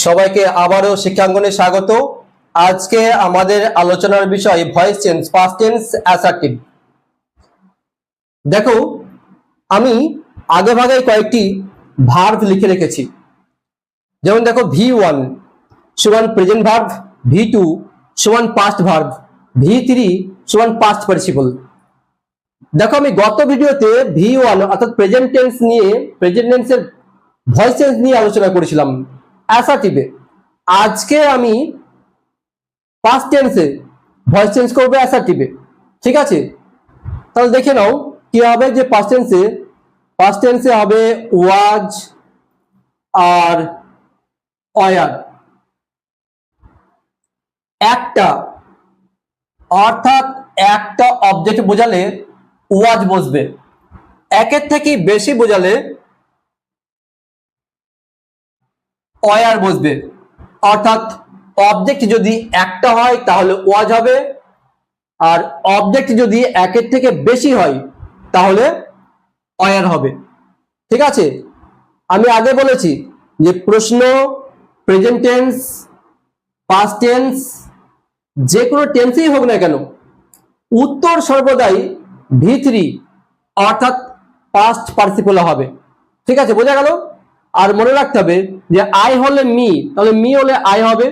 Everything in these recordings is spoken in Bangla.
সবাইকে আবারও শিক্ষাঙ্গনে স্বাগত। আজকে আমাদের আলোচনার বিষয় voice change, past tense, assertive. দেখো, আমি আগে ভাগে কয়েকটি ভার্ব লিখে রেখেছি। যেমন দেখো, V1 সমান প্রেজেন্ট ভার্ব, V2 সমান পাস্ট ভার্ব, V3 সমান পাস্ট পার্টিসিপল। দেখো, আমি গত ভিডিওতে V1 অর্থাৎ প্রেজেন্ট টেন্স নিয়ে, প্রেজেন্ট টেন্সের ভয়েস চেঞ্জ নিয়ে আলোচনা করেছিলাম অ্যাসার্টিভে। আজকে আমি পাস্ট টেন্সে ভয়েস চেঞ্জ করবো অ্যাসার্টিভে। ঠিক আছে, তাহলে দেখে নাও কি হবে। যে পাস্ট টেন্সে হবে ওয়াজ আর ওয়ার। একটা অর্থাৎ একটা অবজেক্ট বোঝালে ওয়াজ বসবে, একের থেকে বেশি বোঝালে ওয়ার বসবে। অর্থাৎ অবজেক্ট যদি একটা হয় তাহলে ওয়াজ হবে, আর অবজেক্ট যদি একের থেকে বেশি হয় তাহলে ওয়ার হবে। ঠিক আছে, আমি আগে বলেছি যে প্রশ্ন, প্রেজেন্ট টেন্স, পাস্ট টেন্স, যে কোনো টেন্সই হোক না কেন, উত্তর সর্বদাই V3 অর্থাৎ পাস্ট পার্টিসিপল হবে। ঠিক আছে, বোঝা গেল? আর মনে রাখতে হবে যে আই হলে মি, তাহলে মি হলে আই হবে,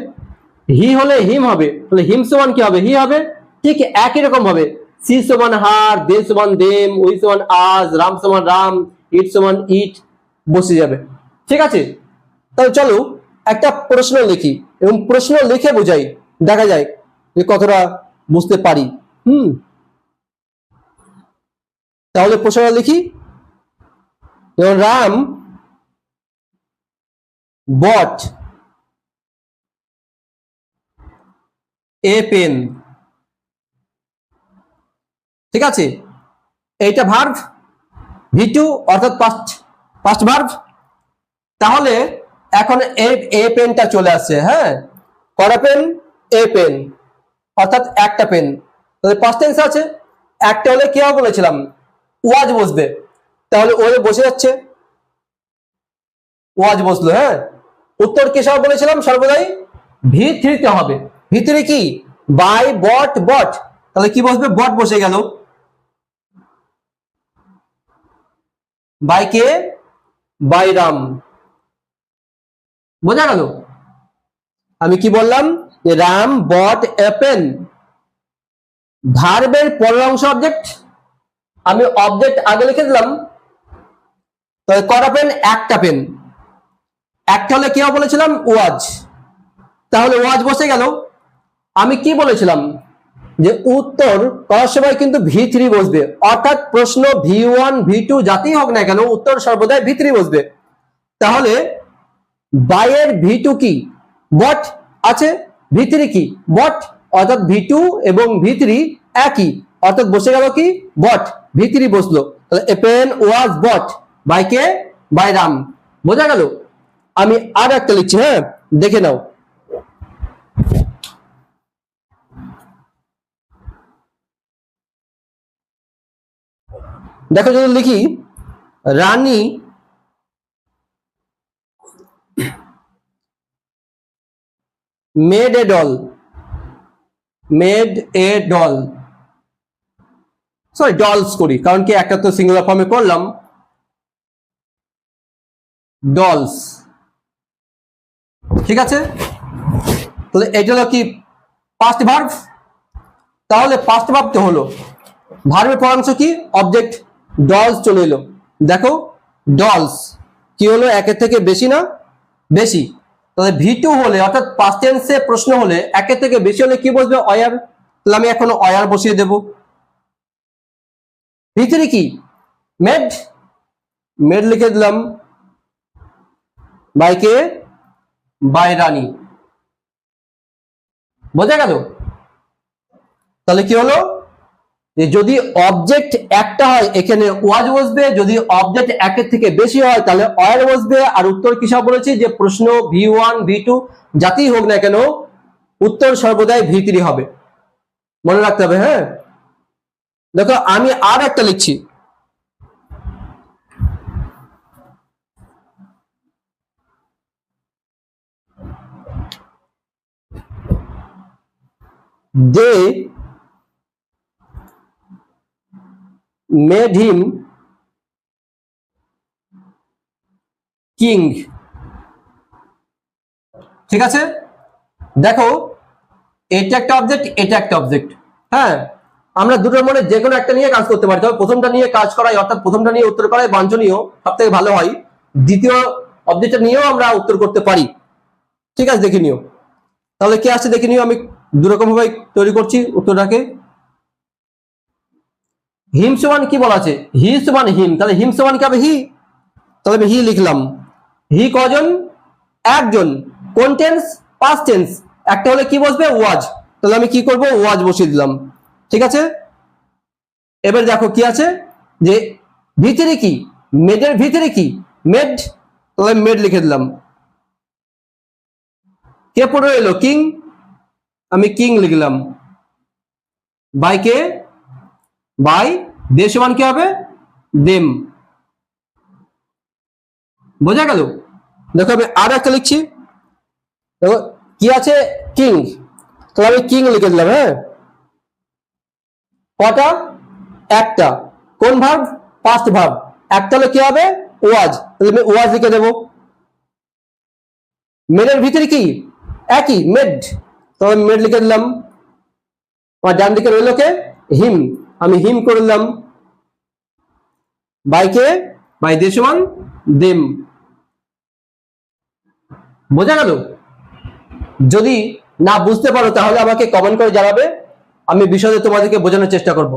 হি হলে হিম হবে, তাহলে হিম সমান কি হবে? হি হবে। ঠিক একই রকম ভাবে সি সমান হার, দে সমান দেম, উই সমান আজ, রাম সমান রাম, ইট সমান ইট বসে যাবে। ঠিক আছে, তাহলে চলো একটা প্রশ্ন লিখি এবং প্রশ্ন লিখে বোঝাই, দেখা যায় যে কতটা বুঝতে পারি। তাহলে প্রশ্নটা লিখি। যেমন রাম বট এ পেন। ঠিক আছে, এইটা ভার্ব, V2 অর্থাৎ পাস্ট ভার্ব। তাহলে এখন এ পেনটা চলে আসছে। হ্যাঁ, কটা পেন? এ পেন অর্থাৎ একটা পেন। তাহলে পাস্ট টেন্স আছে, একটা হলে কি হবে বলেছিলাম? ওয়াজ বসবে, তাহলে ওয়ে বসে যাচ্ছে, ওয়াজ বসলো। হ্যাঁ, উত্তর কি সব বলেছিলাম? সর্বদাই V3 তে হবে। V3 কি? বাই, বট, বট, তাহলে কি বসবে? বট বসে গেল। বাই কে? বাই রাম। বোঝা গেল? আমি কি বললাম? যে রাম বট এ পেন। ভার্বের পরের অংশ অবজেক্ট, আমি অবজেক্ট আগে লিখে দিলাম। তাহলে কটা পেন? একটা পেন। একটা হলে কি হবে বলেছিলাম? ওয়াজ, তাহলে ওয়াজ বসে গেল। আমি কি বলেছিলাম? যে উত্তর করার সময় কিন্তু V3 বসবে, অর্থাৎ প্রশ্ন V1 V2 যাতেই হোক না কেন উত্তর সর্বদাই V3 বসবে। তাহলে বাইয়ের V2 কি? বট আছে, V3 কি? বট, অর্থাৎ V2 এবং V3 একই, অর্থাৎ বসে গেল কি? বট, V3 বসলো। তাহলে a pen was bought by কে? বাই রাম। বোঝা গেল? আমি আর একটা লিখছি, হ্যাঁ, দেখে নাও। দেখো, যদি লিখি Rani made a doll, made a doll, sorry dolls করি, কারণ কি একটা তো সিঙ্গুলার ফর্মে করলাম, ডলস। ঠিক আছে, তাহলে এটা হলো কি? Past verb. তাহলে পাস্ট ভার্ব তো হলো, ভার্বের পরাংশ কি? অবজেক্ট, ডলস চলে এলো। দেখো, ডলস কি হলো? একের থেকে বেশি না? বেশি। তাহলে V2 হলে, অর্থাৎ পাস্ট টেন্সে প্রশ্ন হলে একের থেকে বেশি হলে কি বসবে? ওয়ার। তাহলে আমি এখন ওয়ার বসিয়ে দেব। V3 কি? মেড, মেড লিখে দিলাম বাই কে? বাই রানী। বোঝা গেল? তাহলে কি হলো? যদি অবজেক্ট একটা হয় এখানে ওয়াজ বসবে, যদি অবজেক্ট একের থেকে বেশি হয় তাহলে ওয়ার বসবে। আর উত্তর কি সব বলেছি? যে প্রশ্ন V1 V2 যাতেই হোক না কেন উত্তর সর্বদাই V3 হবে। মনে রাখতে হবে। হ্যাঁ, দেখো আমি আর একটা লিখছি। They made him king. ঠিক আছে, দেখো এটা একটা অবজেক্ট, এটা একটা অবজেক্ট। হ্যাঁ, আমরা দুটোর মধ্যে যে কোনো একটা নিয়ে কাজ করতে পারি, তবে প্রথমটা নিয়ে কাজ করাই, অর্থাৎ প্রথমটা নিয়ে উত্তর করাই বাঞ্ছনীয়, সব থেকে ভালো হয়। দ্বিতীয় অবজেক্টটা নিয়েও আমরা উত্তর করতে পারি। ঠিক আছে, দেখে নিও। তাহলে কি আসছে দেখে নিও, আমি দুরকম ভাবে তৈরি করছি উত্তরটাকে। হিম সমান কি বলা আছে, হি সমান হিম, তাহলে হিম সমান কি হবে, হি। তাহলে আমি হি লিখলাম। হি কজন, একজন। কোন টেন্স, পাস্ট টেন্স। একটা হলে কি বসবে, ওয়াজ, তাহলে আমি কি করব, ওয়াজ বসিয়ে দিলাম। ঠিক আছে, এবার দেখো কি আছে, যে ভিতরে কি, মেডের ভিতরে কি, মেড, তাহলে মেড লিখে দিলাম। কে পড়ে এলো, কিং, আমি কিং লিখলাম। বাই কে, বাই দে সমান কি হবে, দেম। বোঝা গেল? দেখো আমি আর একটা লিখছি, দেখো কি আছে, কিং, তাহলে আমি কিং লিখে দিলাম। হ্যাঁ, কটা, একটা। কোন ভার্ব, পাস্ট ভার্ব। একটা হলে কি হবে, ওয়াজ, তাহলে আমি ওয়াজ লিখে দেবো। মেডের ভিতরে কি, একই, মেড, তাহলে আমি মেড লিখে দিলাম। আমার ডান দিকে রইল কে, হিম, আমি হিম করে দিলাম। বাই কে, বাই দে সমান দেম। বোঝা গেল? যদি না বুঝতে পারো তাহলে আমাকে কমেন্ট করে জানাবে, আমি বিষয়ে তোমাদেরকে বোঝানোর চেষ্টা করব।